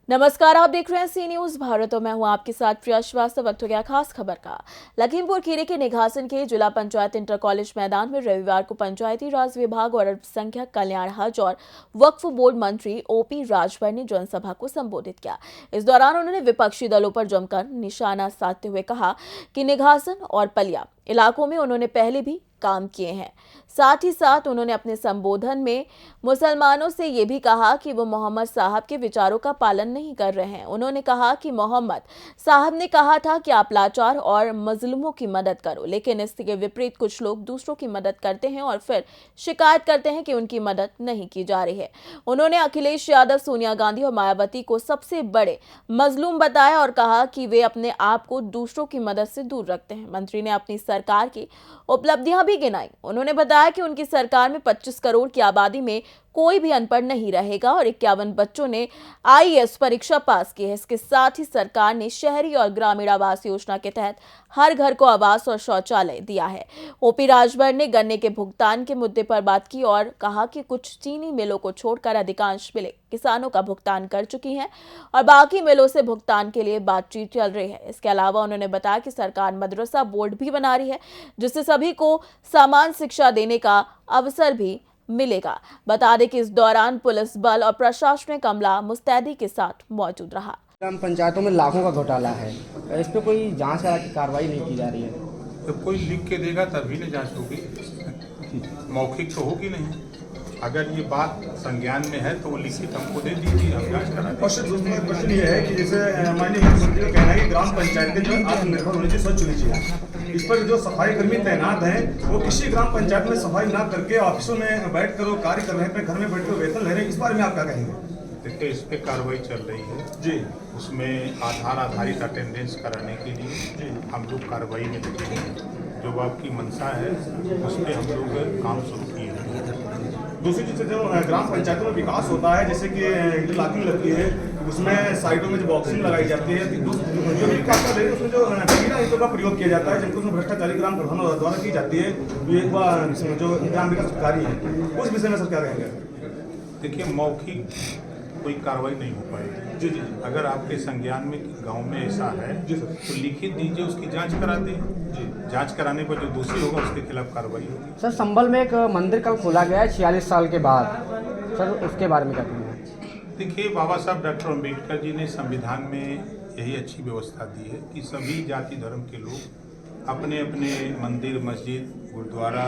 नमस्कार, आप देख रहे हैं सी न्यूज भारत और मैं हूं आपके साथ प्रिया श्रीवास्तव। वक्त हो गया खास खबर का। लखीमपुर खीरी के निघासन के जिला पंचायत इंटर कॉलेज मैदान में रविवार को पंचायती राज विभाग और अल्पसंख्यक कल्याण हज और वक्फ बोर्ड मंत्री ओपी राजभर ने जनसभा को संबोधित किया। इस दौरान उन्होंने विपक्षी दलों पर जमकर निशाना साधते हुए कहा कि निघासन और पलिया इलाकों में उन्होंने पहले भी काम किए हैं। साथ ही साथ उन्होंने अपने संबोधन में मुसलमानों से ये भी कहा कि वो मोहम्मद साहब के विचारों का पालन नहीं कर रहे हैं। उन्होंने कहा कि मोहम्मद साहब ने कहा था कि आप लाचार और मजलूमों की मदद करो, लेकिन इसके विपरीत कुछ लोग दूसरों की मदद करते हैं और फिर शिकायत करते हैं कि उनकी मदद नहीं की जा रही है। उन्होंने अखिलेश यादव, सोनिया गांधी और मायावती को सबसे बड़े मजलूम बताया और कहा कि वे अपने आप को दूसरों की मदद से दूर रखते हैं। मंत्री ने अपनी सरकार की उपलब्धियां भी गिनाई। उन्होंने बताया कि उनकी सरकार में 25 करोड़ की आबादी में कोई भी अनपढ़ नहीं रहेगा और 51 बच्चों ने आईएएस परीक्षा पास की है। इसके साथ ही सरकार ने शहरी और ग्रामीण आवास योजना के तहत हर घर को आवास और शौचालय दिया है। ओपी राजभर ने गन्ने के भुगतान के मुद्दे पर बात की और कहा कि कुछ चीनी मिलों को छोड़कर अधिकांश मिलें किसानों का भुगतान कर चुकी हैं और बाकी मिलों से भुगतान के लिए बातचीत चल रही है। इसके अलावा उन्होंने बताया कि सरकार मदरसा बोर्ड भी बना रही है, जिससे सभी को समान शिक्षा देने का अवसर भी मिलेगा। बता दें कि इस दौरान पुलिस बल और प्रशासनिक अमला मुस्तैदी के साथ मौजूद रहा। ग्राम पंचायतों में लाखों का घोटाला है, इस पर कोई जांच की कार्रवाई नहीं की जा रही है। तो कोई लिख के देगा तभी ना जांच होगी, मौखिक तो होगी नहीं। अगर ये बात संज्ञान में है तो वो लिखित हमको दे दीजिए, हम जांच करा देंगे। क्वेश्चन ये है कि जैसे माननीय मुख्यमंत्री का कहना है कि ग्राम पंचायतें जो आत्मनिर्भर होनी चाहिए, स्वच्छ होनी चाहिए। इस पर जो सफाई कर्मी तैनात हैं वो किसी ग्राम पंचायत में सफाई ना करके ऑफिसों में बैठ कर वो कार्य कर रहे हैं, घर में बैठ कर वेतन ले रहे हैं। इस बारे में आप क्या कहेंगे? देखिए, इस पे कार्रवाई चल रही है जी। उसमें आधारित अटेंडेंस कराने के लिए हम लोग कार्रवाई में लगे हैं। जो आपकी मंशा है उस पर हम लोग काम शुरू किए हैं। दूसरी चीज़ जो ग्राम पंचायतों में विकास होता है, जैसे कि इंटरलॉकिंग लगती है, उसमें साइडों में जो बॉक्सिंग लगाई जाती है, जो भी काम कर रहे हैं उसमें जो कीड़ा ईंटों का प्रयोग किया जाता है, जिनको उसमें भ्रष्टाचारी ग्राम प्रधानों द्वारा की जाती है, जो ग्राम विकास अधिकारी है, उस विषय में सर क्या कहेंगे? देखिए, मौखिक कोई कार्रवाई नहीं हो पाएगी। जी जी। अगर आपके संज्ञान में गांव में ऐसा है जी सर, तो लिखित दीजिए, उसकी जांच करा दें। जी, जांच कराने पर जो दोषी होगा उसके खिलाफ कार्रवाई होगी। सर, संभल में एक मंदिर कल खोला गया है 46 साल के बाद, सर उसके बारे में क्या कहना है? देखिए, बाबा साहब डॉक्टर अम्बेडकर जी ने संविधान में यही अच्छी व्यवस्था दी है कि सभी जाति धर्म के लोग अपने अपने मंदिर, मस्जिद, गुरुद्वारा,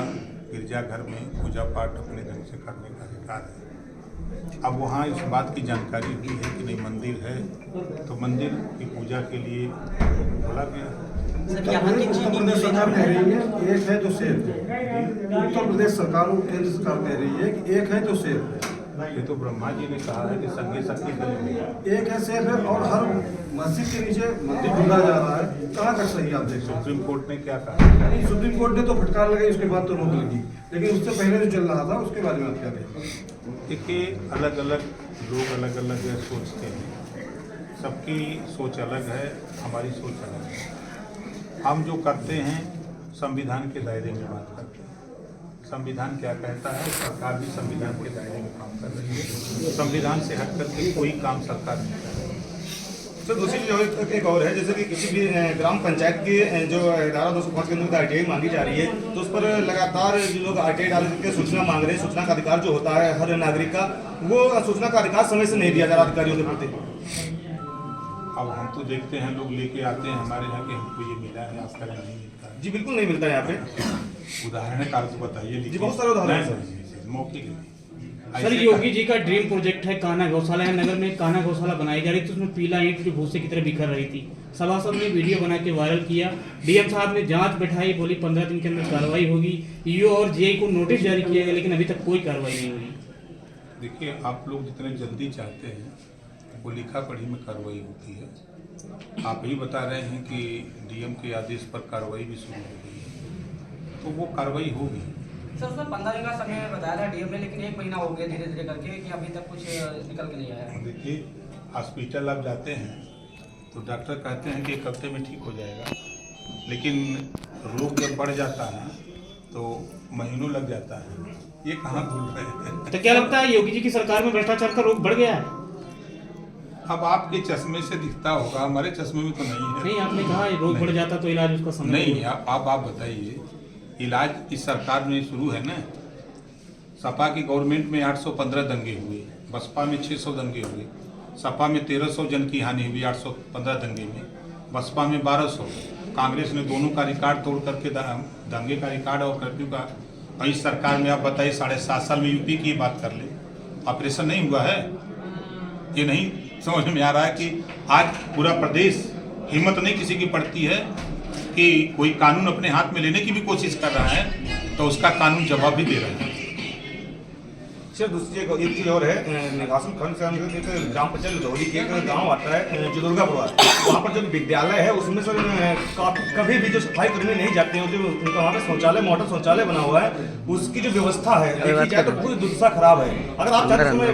गिरजाघर में पूजा पाठ अपने ढंग से करने का अधिकार है। अब वहाँ इस बात की जानकारी हुई है कि नहीं मंदिर है, तो मंदिर की पूजा के लिए बोला गया। सर, यहाँ की चीनी मिलें सरकार कह रही है एक है तो सेफ है। उत्तर प्रदेश सरकार और केंद्र सरकार कह रही है कि एक है तो सेफ है। ये तो ब्रह्मा जी ने कहा है कि संगे शक्ति गले में एक है सेफ है और हर मस्जिद के नीचे मंदिर ढूंढा जा रहा है। कहाँ तक सही आप देखते हैं? सुप्रीम कोर्ट ने क्या कहा? सुप्रीम कोर्ट ने तो फटकार लगाई, उसके बाद तो रोक लगी, लेकिन उससे पहले जो चल रहा था उसके बारे में आप क्या कहेंगे? देखिए, अलग अलग लोग अलग अलग सोचते हैं, सबकी सोच अलग है, हमारी सोच अलग है। हम जो करते हैं संविधान के दायरे में बात करते हैं। संविधान क्या कहता है, सरकार भी संविधान के दायरे में काम कर रही है। संविधान से हट करके कोई काम सरकार नहीं कर रही है। सर दूसरी चीज़ एक और है, जैसे कि किसी भी ग्राम पंचायत की जो धारा 205 के अंदर आरटीआई मांगी जा रही है, तो उस पर लगातार जो लोग आरटीआई डाल करके सूचना मांग रहे हैं। सूचना का अधिकार जो होता है हर नागरिक का, वो सूचना का अधिकार समय से नहीं दिया जा रहा अधिकारियों के प्रति। अब हम तो देखते हैं लोग लेके आते हैं हमारे यहाँ के हमको ये मिला है, आपका नहीं मिलता है। जी बिल्कुल नहीं मिलता है यहाँ पे। उदाहरण कार को बताइए। जी बहुत सारे उदाहरण हैं सर, मौखिक सर, योगी जी का ड्रीम प्रोजेक्ट है कान्हा गौशाला है, नगर में कान्हा गौशाला बनाई जा रही थी, उसमें पीला ईंट जो भूसे की तरह बिखर रही थी। सभासद ने वीडियो बना के वायरल किया। डीएम साहब ने जांच बैठाई, बोली 15 दिन के अंदर कार्रवाई होगी। ईओ और जेई को नोटिस जारी किया गया, लेकिन अभी तक कोई कार्रवाई नहीं हुई। देखिए, आप लोग जितने जल्दी चाहते हैं वो लिखा पढ़ी में कार्रवाई होती है। आप ही बता रहे हैं कि डीएम के आदेश पर कार्रवाई भी शुरू हो गई है, तो वो कार्रवाई होगी। सर, उसमें 15 दिन का समय बताया था डीएम ने, लेकिन 1 महीना हो गया धीरे धीरे करके कि अभी तक कुछ निकल के नहीं आया है। देखिए, हॉस्पिटल आप जाते हैं तो डॉक्टर कहते हैं कि 1 हफ्ते में ठीक हो जाएगा, लेकिन रोग जब बढ़ जाता है तो महीनों लग जाता है, ये कहाँ भूल रहे हैं। तो क्या लगता है योगी जी की सरकार में भ्रष्टाचार का रोग बढ़ गया है? अब आपके चश्मे से दिखता होगा, हमारे चश्मे में तो नहीं है। नहीं, आपने कहा रोग बढ़ जाता तो इलाज उसका समय नहीं, आप बताइए, इलाज इस सरकार में शुरू है ना। सपा की गवर्नमेंट में 815 दंगे हुए, बसपा में 600 दंगे हुए, सपा में 1300 जन की हानि हुई 815 दंगे में, बसपा में 1200। कांग्रेस ने दोनों का रिकॉर्ड तोड़ करके दंगे का रिकॉर्ड और कर्फ्यू का। और इस सरकार में आप बताइए 7.5 साल में यूपी की बात कर ले, ऑपरेशन नहीं हुआ है। ये नहीं समझ में आ रहा है कि आज पूरा प्रदेश हिम्मत नहीं किसी की पड़ती है कि कोई कानून अपने हाथ में लेने की भी कोशिश कर रहा है तो उसका कानून जवाब भी दे रहा है। सर दूसरी एक चीज़ और है, निवासन खंड से हम एक ग्राम पंचायत लदौली के एक गांव आता है जो दुर्गापुरा, वहाँ पर जो विद्यालय है उसमें सर कभी भी जो सफाई कर्मी नहीं जाते हैं, जो उनका वहाँ पे शौचालय मॉडल शौचालय बना हुआ है, उसकी जो व्यवस्था है देखी जाए तो पूरी दुर्दशा खराब है। अगर आप चाहते तो मैं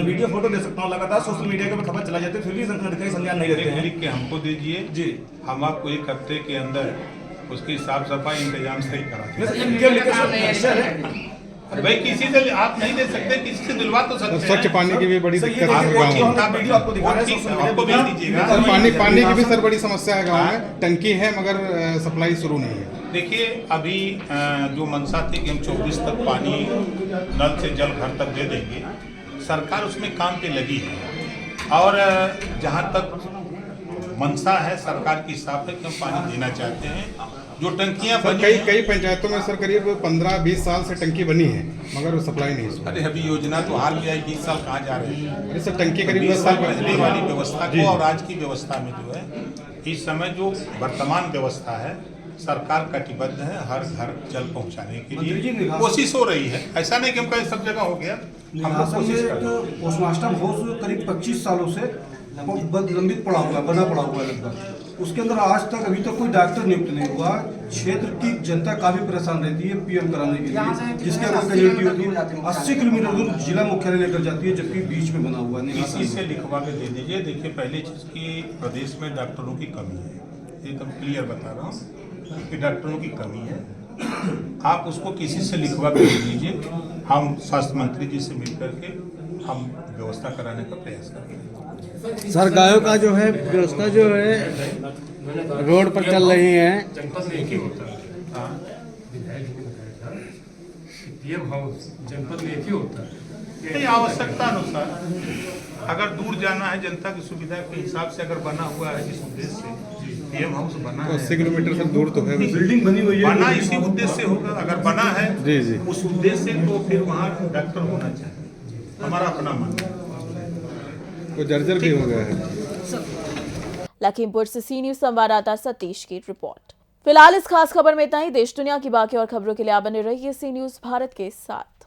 वीडियो फोटो ले सकता हूँ, लगातार सोशल मीडिया के ऊपर खबर चला जाती है, फिर भी अधिकारी संज्ञान नहीं लेते हैं। लिख के हमको दीजिए जी, हम आपको एक हफ्ते के अंदर उसकी साफ सफाई इंतजाम सही करा देंगे। भाई किसी से आप नहीं दे सकते, किसी से दिलवा तो सकते हैं। स्वच्छ पानी की भी बड़ी दिक्कत है गाँव में। आपको दिखा रहे हैं, आपको भेज दीजिएगा। सर पानी की भी सर बड़ी समस्या है गाँव में, टंकी है मगर सप्लाई शुरू नहीं है। देखिए अभी जो मंशा थी कि हम 24 तक पानी नल से जल घर तक दे देंगे, सरकार उसमें काम पे लगी है। और जहाँ तक मंशा है सरकार की साफ है कि हम पानी देना चाहते हैं। जो टंकियां सर बनी कई पंचायतों में सर करीब 15-20 साल से टंकी बनी है मगर वो सप्लाई नहीं है। अरे अभी योजना तो हाल में आई, 20 साल कहाँ जा रहे हैं। अरे सर टंकी करीब 20 10 साल साल पहले वाली व्यवस्था को और आज की व्यवस्था में जो है, इस समय जो वर्तमान व्यवस्था है सरकार कटिबद्ध है हर घर जल पहुंचाने के लिए कोशिश हो रही है। ऐसा नहीं कि हम कहीं सब जगह हो गया, हम लोग कोशिश कर रहे हैं। पोस्टमास्टर हाउस करीब 25 सालों से लंबित पड़ा हुआ है, बना पड़ा हुआ है लगभग। उसके अंदर आज तक अभी तक कोई डॉक्टर नियुक्त नहीं हुआ। क्षेत्र की जनता काफी परेशान रहती है पीएम कराने के लिए, जिसके अंदर कैजुअलिटी होती है 80 किलोमीटर दूर जिला मुख्यालय लेकर जाती है, जबकि बीच में बना हुआ है। इसी से लिखवा के दे दीजिए। देखिए पहली चीज़ की प्रदेश में डॉक्टरों की कमी है, एकदम क्लियर बता रहा हूँ कि डॉक्टरों की कमी है। आप उसको किसी से लिखवा के दे दीजिए, हम स्वास्थ्य मंत्री जी से मिल करके हम व्यवस्था कराने का प्रयास करेंगे। सर गायों का जो है व्यवस्था जो है रोड पर चल रही है। जनपद में एक ही होता है, विधायक जी ने बताया था कि पीएम हाउस जनपद में एक ही होता है। नहीं, आवश्यकता अनुसार अगर दूर जाना है जनता की सुविधा के हिसाब से अगर बना हुआ है जिस उद्देश्य से पीएम हाउस बना है, 80 किलोमीटर से दूर तो है, बिल्डिंग बनी हुई है, बना इसी उद्देश्य से होगा। अगर बना है जी उस उद्देश्य से तो फिर वहाँ डॉक्टर होना चाहिए, हमारा अपना मानना है। वो जर्जर भी हो गया है। लखीमपुर से सी न्यूज संवाददाता सतीश की रिपोर्ट। फिलहाल इस खास खबर में इतना ही। देश दुनिया की बाकी और खबरों के लिए आप बने रहिए सी न्यूज भारत के साथ।